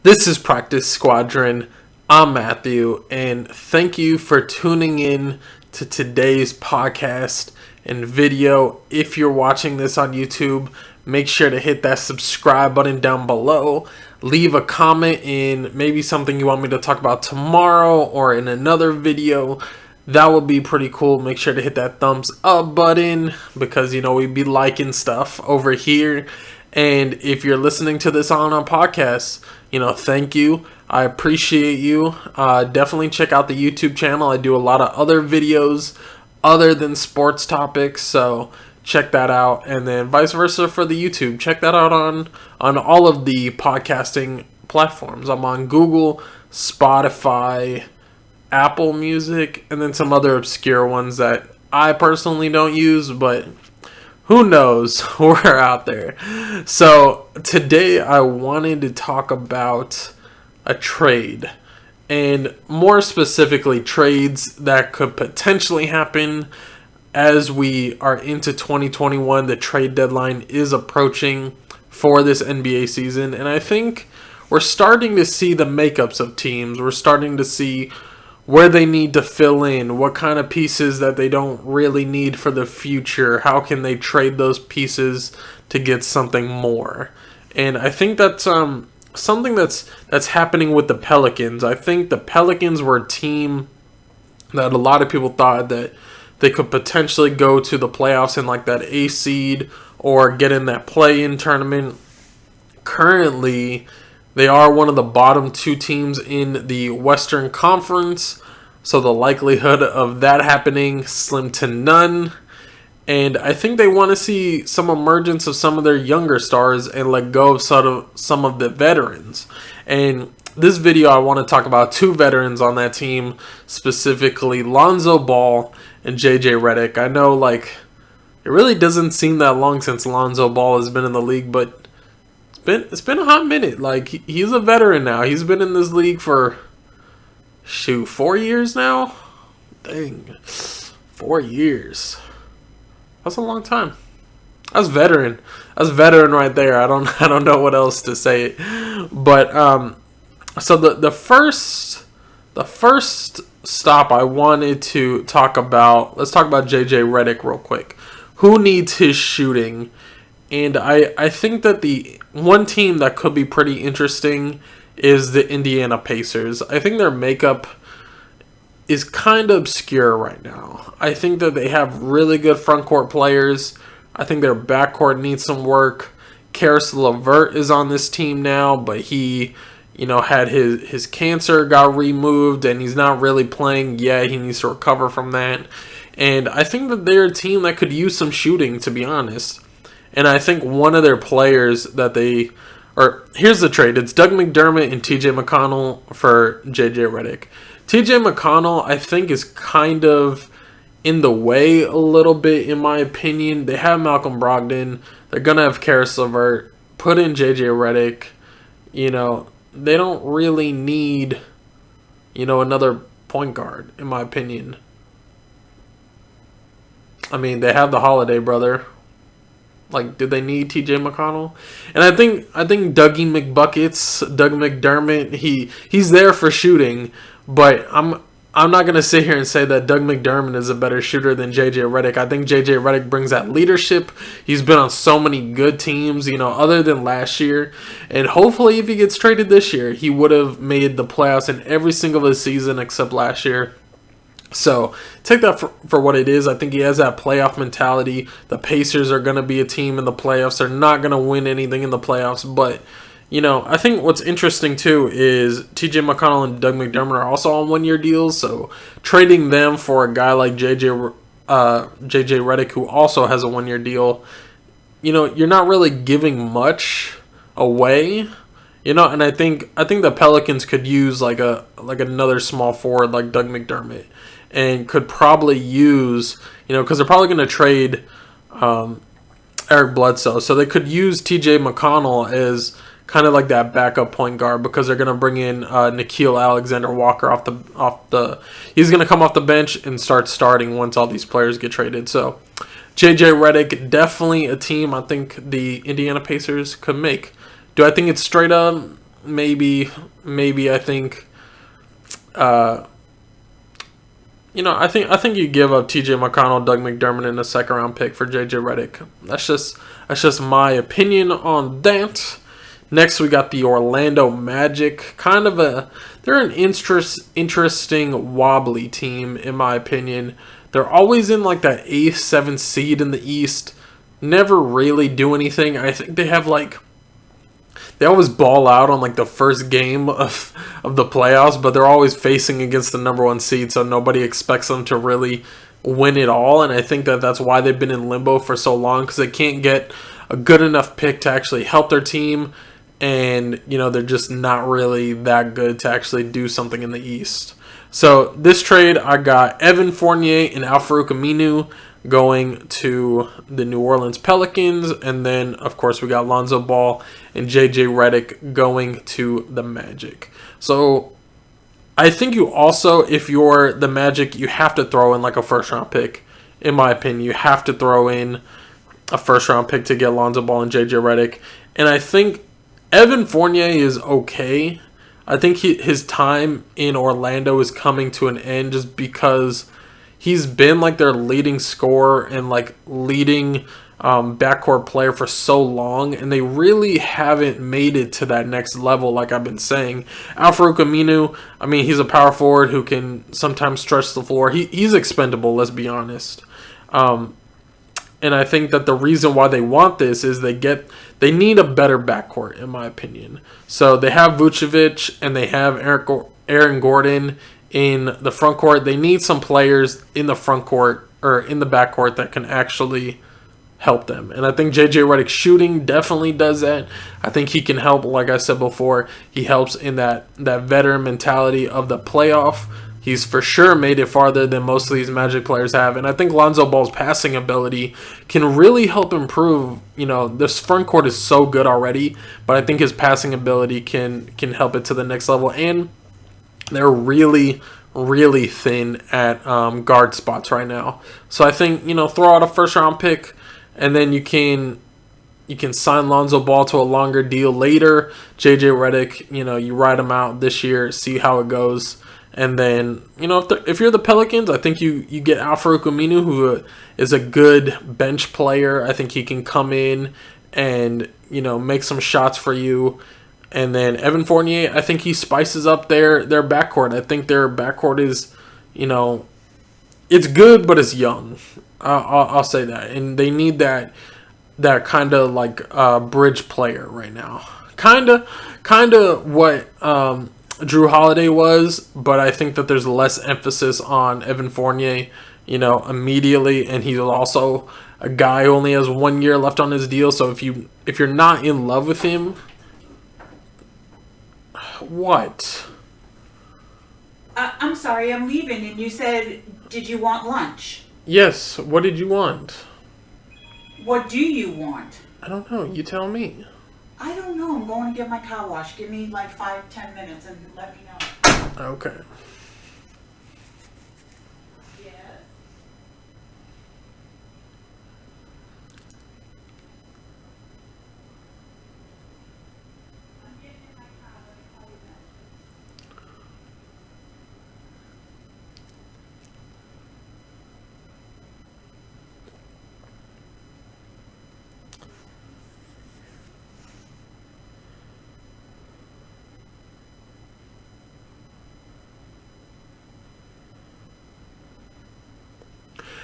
This is Practice Squadron. I'm Matthew, and thank you for tuning in to today's podcast and video. If you're watching this on YouTube, make sure to hit that subscribe button down below. Leave a comment in maybe something you want me to talk about tomorrow or in another video. That would be pretty cool. Make sure to hit that thumbs up button because, we'd be liking stuff over here. And if you're listening to this on a podcast, thank you. I appreciate you. Definitely check out the YouTube channel. I do a lot of other videos other than sports topics, so check that out. And then vice versa for the YouTube. Check that out on all of the podcasting platforms. I'm on Google, Spotify, Apple Music, and then some other obscure ones that I personally don't use, but who knows? We're out there. So today I wanted to talk about a trade, and more specifically trades that could potentially happen as we are into 2021. The trade deadline is approaching for this NBA season, and I think we're starting to see the makeups of teams. We're starting to see where they need to fill in, what kind of pieces that they don't really need for the future. How can they trade those pieces to get something more? And I think that's something that's happening with the Pelicans. I think the Pelicans were a team that a lot of people thought that they could potentially go to the playoffs in like that A seed or get in that play-in tournament. Currently, they are one of the bottom two teams in the Western Conference, so the likelihood of that happening slim to none. And I think they want to see some emergence of some of their younger stars and let go of some of the veterans. And this video, I want to talk about two veterans on that team, specifically Lonzo Ball and JJ Redick. I know, it really doesn't seem that long since Lonzo Ball has been in the league, but it's been a hot minute. He's a veteran now. He's been in this league for 4 years now. Dang, 4 years. That's a long time. That's veteran. That's veteran right there. I don't know what else to say. But so the first stop I wanted to talk about. Let's talk about JJ Redick real quick. Who needs his shooting? And I think that the one team that could be pretty interesting is the Indiana Pacers. I think their makeup is kind of obscure right now. I think that they have really good front court players. I think their backcourt needs some work. Karis LeVert is on this team now, but he, had his cancer got removed and he's not really playing yet. He needs to recover from that. And I think that they're a team that could use some shooting, to be honest. And I think one of their players that here's the trade. It's Doug McDermott and TJ McConnell for JJ Redick. TJ McConnell, I think, is kind of in the way a little bit, in my opinion. They have Malcolm Brogdon. They're going to have Karis LeVert. Put in JJ Redick. They don't really need, another point guard, in my opinion. I mean, they have the Holiday brother. Do they need TJ McConnell? And I think Doug McDermott, he's there for shooting, but I'm not gonna sit here and say that Doug McDermott is a better shooter than JJ Redick. I think JJ Redick brings that leadership. He's been on so many good teams, other than last year. And hopefully if he gets traded this year, he would have made the playoffs in every single of his season except last year. So take that for what it is. I think he has that playoff mentality. The Pacers are going to be a team in the playoffs. They're not going to win anything in the playoffs. But, I think what's interesting too is TJ McConnell and Doug McDermott are also on one-year deals. So trading them for a guy like JJ Redick, who also has a one-year deal, you're not really giving much away. And I think the Pelicans could use another small forward like Doug McDermott. And could probably use, because they're probably going to trade Eric Bledsoe. So they could use TJ McConnell as kind of like that backup point guard because they're going to bring in Nickeil Alexander-Walker he's going to come off the bench and start starting once all these players get traded. So JJ Redick, definitely a team I think the Indiana Pacers could make. Do I think it's straight up maybe I think, I think you give up T.J. McConnell, Doug McDermott, and a second round pick for J.J. Redick. That's just my opinion on that. Next, we got the Orlando Magic. They're an interesting wobbly team, in my opinion. They're always in like that 8th, 7th seed in the East. Never really do anything. I think they have they always ball out on like the first game of the playoffs, but they're always facing against the number 1 seed, so nobody expects them to really win it all. And I think that's why they've been in limbo for so long, because they can't get a good enough pick to actually help their team. And, they're just not really that good to actually do something in the East. So this trade, I got Evan Fournier and Al-Farouq Aminu going to the New Orleans Pelicans. And then, of course, we got Lonzo Ball and J.J. Redick going to the Magic. So I think you also, if you're the Magic, you have to throw in like a first-round pick. In my opinion, you have to throw in a first-round pick to get Lonzo Ball and J.J. Redick. And I think Evan Fournier is okay. I think his time in Orlando is coming to an end just because he's been like their leading scorer and like leading backcourt player for so long, and they really haven't made it to that next level like I've been saying. Al-Farouq Aminu, he's a power forward who can sometimes stretch the floor. He's expendable, let's be honest. And I think that the reason why they want this is they need a better backcourt, in my opinion. So they have Vucevic and they have Aaron Gordon in the front court. They need some players in the front court or in the backcourt that can actually help them. And I think J.J. Redick's shooting definitely does that. I think he can help, like I said before, he helps in that veteran mentality of the playoff. He's for sure made it farther than most of these Magic players have. And I think Lonzo Ball's passing ability can really help improve. This front court is so good already, but I think his passing ability can help it to the next level. And they're really, really thin at guard spots right now. So I think, throw out a first-round pick, and then you can sign Lonzo Ball to a longer deal later. J.J. Redick, you ride him out this year, see how it goes. And then, if you're the Pelicans, I think you get Al-Farouq Aminu, who is a good bench player. I think he can come in and, make some shots for you. And then Evan Fournier, I think he spices up their backcourt. I think their backcourt is, it's good, but it's young. I'll say that. And they need that kind of like bridge player right now. Kind of what Drew Holiday was, but I think that there's less emphasis on Evan Fournier, immediately, and he's also a guy who only has 1 year left on his deal. So if you're not in love with him, what? I'm sorry, I'm leaving, and you said, did you want lunch? Yes. What did you want? What do you want? I don't know. You tell me. I don't know. I'm going to get my car washed. Give me like 5-10 minutes and let me know. Okay. Yes. I'm getting in my car. Let me call you back.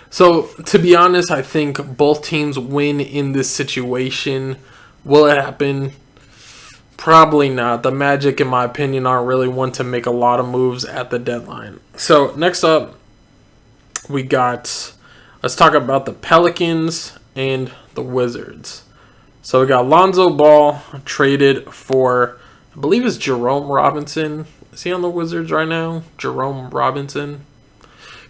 So, to be honest, I think both teams win in this situation. Will it happen? Probably not. The Magic, in my opinion, aren't really one to make a lot of moves at the deadline. So, next up, let's talk about the Pelicans and the Wizards. So, we got Lonzo Ball traded for, I believe it's Jerome Robinson. Is he on the Wizards right now? Jerome Robinson?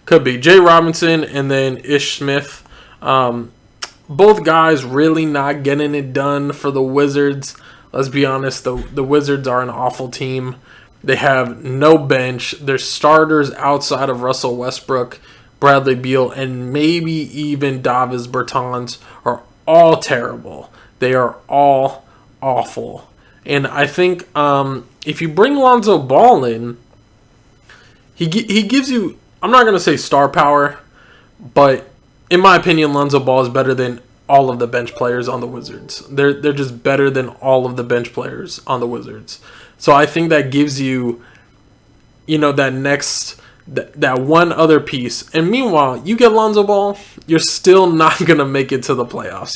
Could be. Jay Robinson and then Ish Smith. Both guys really not getting it done for the Wizards. Let's be honest, the Wizards are an awful team. They have no bench. Their starters outside of Russell Westbrook, Bradley Beal, and maybe even Davis Bertans are all terrible. They are all awful. And I think if you bring Lonzo Ball in, he gives you, I'm not going to say star power, but in my opinion, Lonzo Ball is better than all of the bench players on the Wizards. They're just better than all of the bench players on the Wizards. So I think that gives you, that next, that one other piece. And meanwhile, you get Lonzo Ball, you're still not going to make it to the playoffs.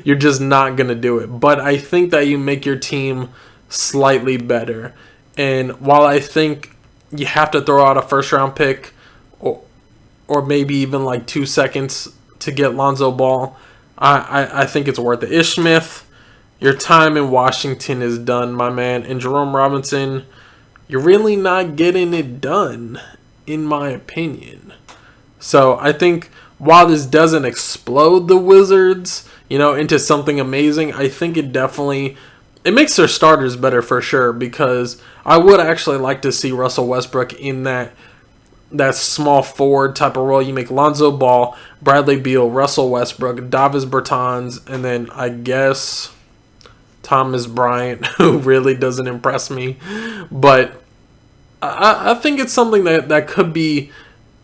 You're just not going to do it. But I think that you make your team slightly better. And while I think you have to throw out a first-round pick or maybe even like 2 seconds to get Lonzo Ball, I think it's worth it. Ish Smith, your time in Washington is done, my man. And Jerome Robinson, you're really not getting it done, in my opinion. So I think while this doesn't explode the Wizards, into something amazing, I think it makes their starters better for sure, because I would actually like to see Russell Westbrook in that small forward type of role. You make Lonzo Ball, Bradley Beal, Russell Westbrook, Davis Bertans, and then I guess Thomas Bryant, who really doesn't impress me. But I think it's something that could be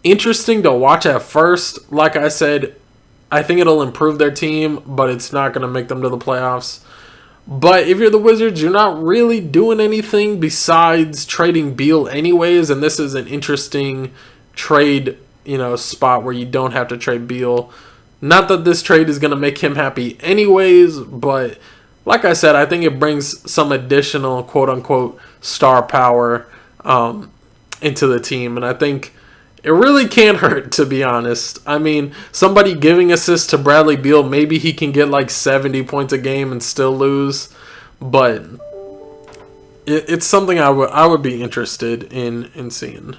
interesting to watch at first. Like I said, I think it'll improve their team, but it's not going to make them to the playoffs. But if you're the Wizards, you're not really doing anything besides trading Beal anyways, and this is an interesting trade, spot where you don't have to trade Beal. Not that this trade is going to make him happy anyways, but like I said, I think it brings some additional quote-unquote star power into the team, and I think it really can't hurt, to be honest. I mean, somebody giving assists to Bradley Beal, maybe he can get like 70 points a game and still lose. But it's something I would be interested in seeing.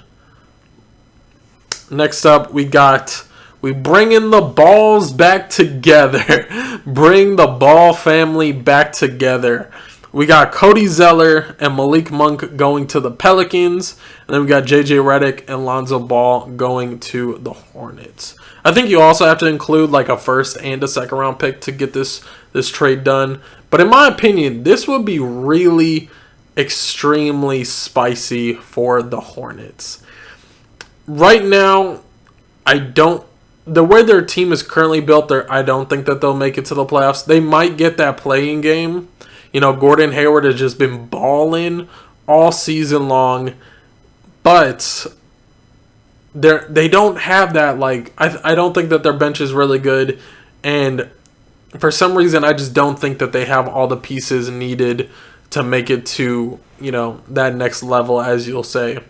Next up, we bring in the Balls back together. Bring the Ball family back together. We got Cody Zeller and Malik Monk going to the Pelicans. And then we got JJ Redick and Lonzo Ball going to the Hornets. I think you also have to include like a first and a second round pick to get this trade done. But in my opinion, this would be really extremely spicy for the Hornets. Right now, the way their team is currently built, I don't think that they'll make it to the playoffs. They might get that play-in game. Gordon Hayward has just been balling all season long, but they don't have that, I don't think that their bench is really good, and for some reason I just don't think that they have all the pieces needed to make it to, that next level, as you'll say.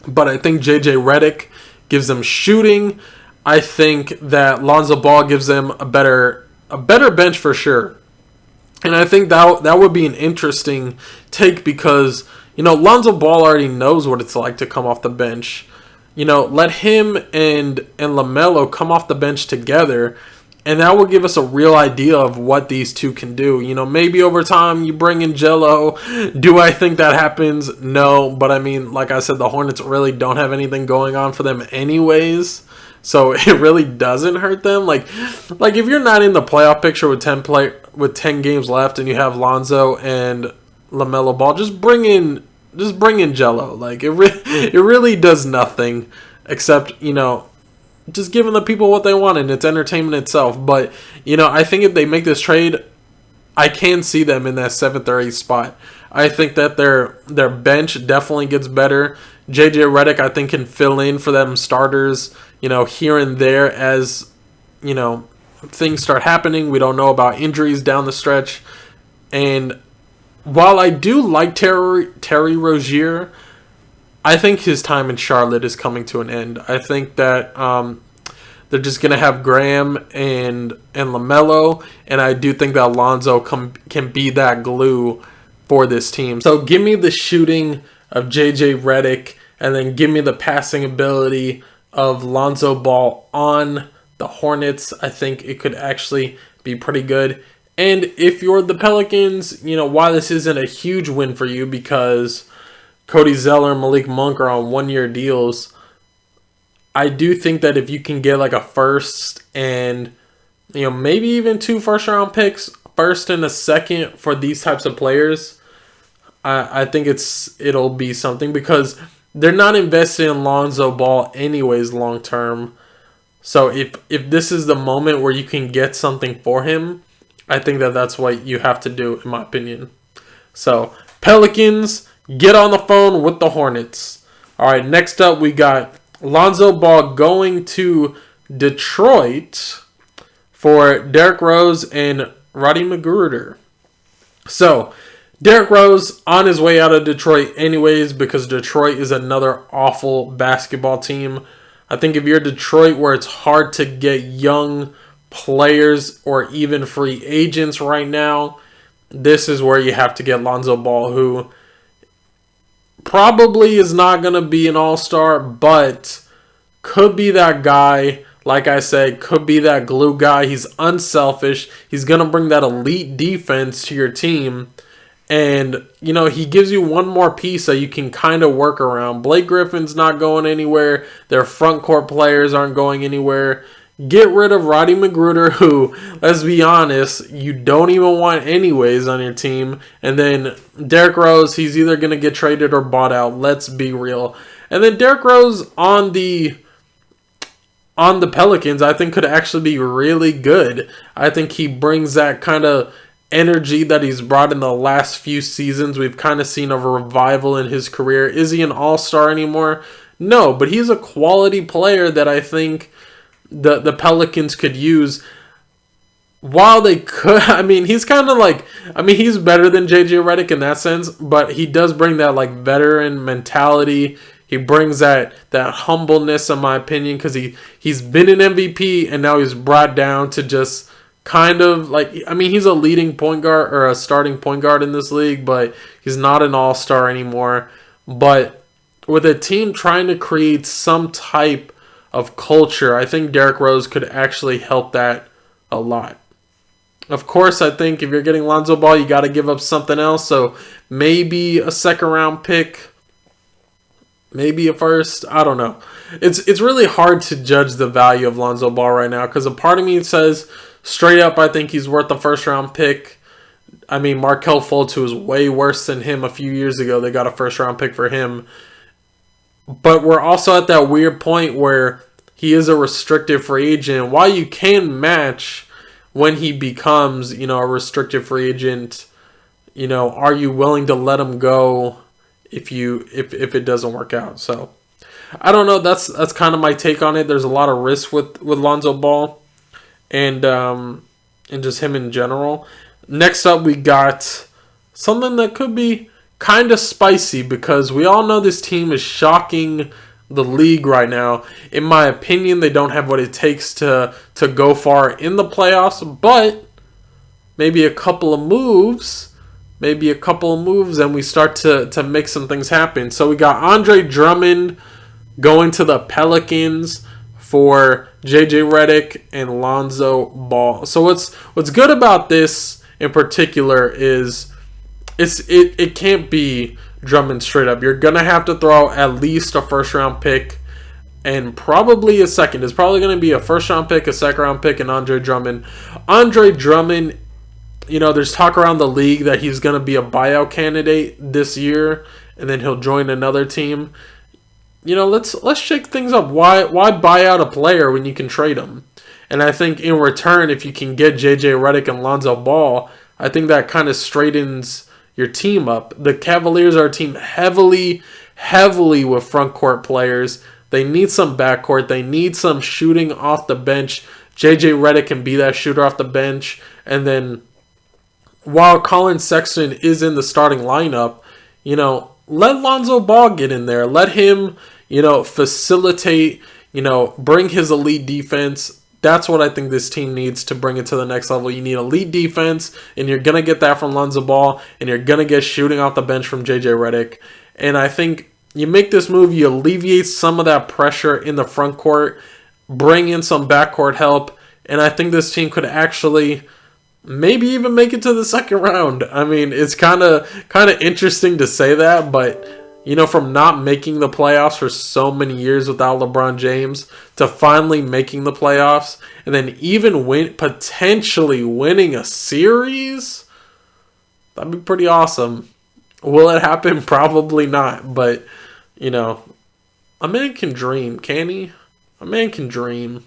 But I think JJ Redick gives them shooting. I think that Lonzo Ball gives them a better bench for sure. And I think that would be an interesting take because, Lonzo Ball already knows what it's like to come off the bench. Let him and LaMelo come off the bench together, and that will give us a real idea of what these two can do. Maybe over time you bring in Jello. Do I think that happens? No, but I mean, like I said, the Hornets really don't have anything going on for them anyways. So it really doesn't hurt them. Like if you're not in the playoff picture with 10 games left and you have Lonzo and LaMelo Ball, just bring in Jello. It really does nothing except, just giving the people what they want, and it's entertainment itself. But, I think if they make this trade, I can see them in that 7th or 8th spot. I think that their bench definitely gets better. JJ Redick, I think, can fill in for them starters, here and there as, things start happening. We don't know about injuries down the stretch. And while I do like Terry Rozier, I think his time in Charlotte is coming to an end. I think that they're just going to have Graham and LaMelo, and I do think that Lonzo can be that glue for this team. So give me the shooting of JJ Redick, and then give me the passing ability of Lonzo Ball on the Hornets. I think it could actually be pretty good. And if you're the Pelicans, while this isn't a huge win for you because Cody Zeller and Malik Monk are on 1-year deals, I do think that if you can get like a first and, maybe even 2 first-round picks, first and a second for these types of players, I think it'll be something because they're not invested in Lonzo Ball anyways long term. So if this is the moment where you can get something for him, I think that's what you have to do, in my opinion. So Pelicans, get on the phone with the Hornets. All right, next up we got Lonzo Ball going to Detroit for Derrick Rose and Roddy McGruder. So Derrick Rose on his way out of Detroit anyways because Detroit is another awful basketball team. I think if you're Detroit where it's hard to get young players or even free agents right now, this is where you have to get Lonzo Ball, who probably is not going to be an all-star, but could be that guy. Like I said, could be that glue guy. He's unselfish. He's going to bring that elite defense to your team. And, he gives you one more piece that you can kind of work around. Blake Griffin's not going anywhere. Their front court players aren't going anywhere. Get rid of Roddy McGruder, who, let's be honest, you don't even want anyways on your team. And then Derrick Rose, he's either going to get traded or bought out. Let's be real. And then Derrick Rose on the Pelicans, I think could actually be really good. I think he brings that kind of energy that he's brought in the last few seasons. We've kind of seen a revival in his career. Is he an all-star anymore? No, but he's a quality player that I think the Pelicans could use. While they could, he's kind of he's better than JJ Redick in that sense, but he does bring that veteran mentality. He brings that humbleness, in my opinion, because he's been an MVP and now he's brought down to just kind of he's a leading point guard or a starting point guard in this league, but he's not an all-star anymore. But with a team trying to create some type of culture, I think Derrick Rose could actually help that a lot. Of course, I think if you're getting Lonzo Ball, you got to give up something else. So maybe a second-round pick, maybe a first. I don't know. It's really hard to judge the value of Lonzo Ball right now because a part of me says straight up I think he's worth the first-round pick. Markelle Fultz, who was way worse than him a few years ago, they got a first-round pick for him. But we're also at that weird point where he is a restricted free agent. While you can match when he becomes, a restricted free agent, are you willing to let him go if it doesn't work out? So I don't know. That's kind of my take on it. There's a lot of risk with Lonzo Ball and just him in general. Next up, we got something that could be kind of spicy because we all know this team is shocking the league right now. In my opinion, they don't have what it takes to go far in the playoffs, but maybe a couple of moves and we start to make some things happen. So we got Andre Drummond going to the Pelicans for JJ Redick and Lonzo Ball. So what's good about this in particular is it can't be Drummond straight up. You're going to have to throw at least a first-round pick and probably a second. It's probably going to be a first-round pick, a second-round pick, and Andre Drummond. Andre Drummond, there's talk around the league that he's going to be a buyout candidate this year, and then he'll join another team. Let's shake things up. Why buy out a player when you can trade him? And I think in return, if you can get JJ Redick and Lonzo Ball, I think that kind of straightens your team up. The Cavaliers are a team heavily with front court players. They need some backcourt. They need some shooting off the bench. JJ Redick can be that shooter off the bench. And then while Colin Sexton is in the starting lineup, let Lonzo Ball get in there. Let him, facilitate, bring his elite defense. That's what I think this team needs to bring it to the next level. You need elite defense, and you're going to get that from Lonzo Ball, and you're going to get shooting off the bench from JJ Redick. And I think you make this move, you alleviate some of that pressure in the front court, bring in some backcourt help, and I think this team could actually maybe even make it to the second round. It's kind of interesting to say that, but from not making the playoffs for so many years without LeBron James to finally making the playoffs and then even potentially winning a series, that'd be pretty awesome. Will it happen? Probably not. But, you know, a man can dream, can he? A man can dream.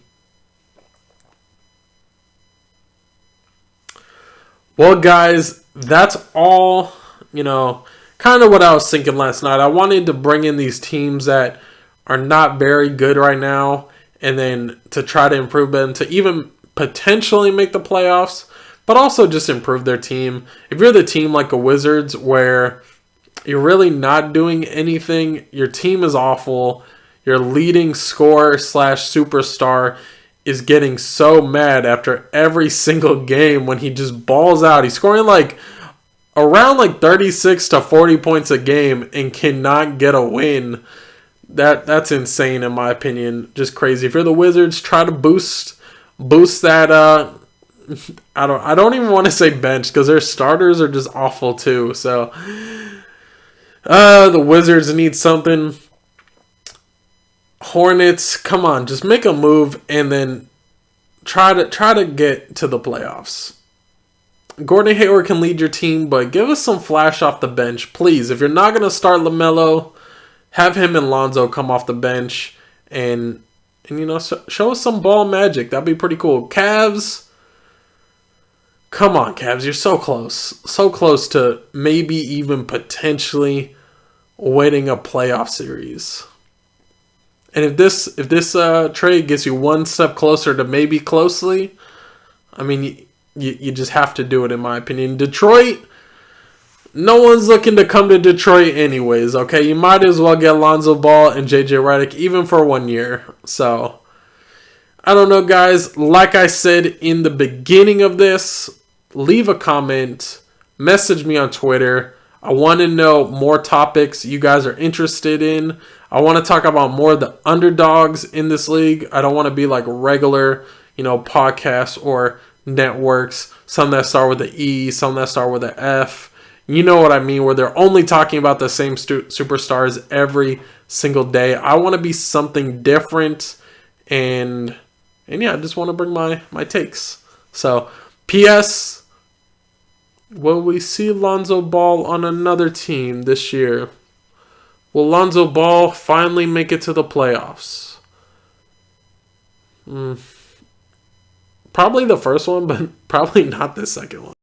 Well, guys, that's all, kind of what I was thinking last night. I wanted to bring in these teams that are not very good right now and then to try to improve them to even potentially make the playoffs, but also just improve their team. If you're the team like a Wizards where you're really not doing anything, your team is awful, your leading scorer / superstar is getting so mad after every single game when he just balls out. He's scoring around 36 to 40 points a game and cannot get a win. That's insane in my opinion. Just crazy. If you're the Wizards, try to boost that I don't even want to say bench because their starters are just awful too. So the Wizards need something. Hornets, come on, just make a move and then try to get to the playoffs. Gordon Hayward can lead your team, but give us some flash off the bench, please. If you're not going to start LaMelo, have him and Lonzo come off the bench and show us some ball magic. That'd be pretty cool. Cavs, come on, Cavs, you're so close to maybe even potentially winning a playoff series. And if this trade gets you one step closer to maybe closely, I mean, you just have to do it, in my opinion. Detroit, no one's looking to come to Detroit anyways, okay? You might as well get Lonzo Ball and JJ Redick even for 1 year. So, I don't know, guys. Like I said in the beginning of this, leave a comment, message me on Twitter. I want to know more topics you guys are interested in. I want to talk about more of the underdogs in this league. I don't want to be like regular, podcasts or networks. Some that start with the E, some that start with the F. You know what I mean, where they're only talking about the same superstars every single day. I want to be something different. And yeah, I just want to bring my takes. So, P.S. Will we see Lonzo Ball on another team this year? Will Lonzo Ball finally make it to the playoffs? Probably the first one, but probably not the second one.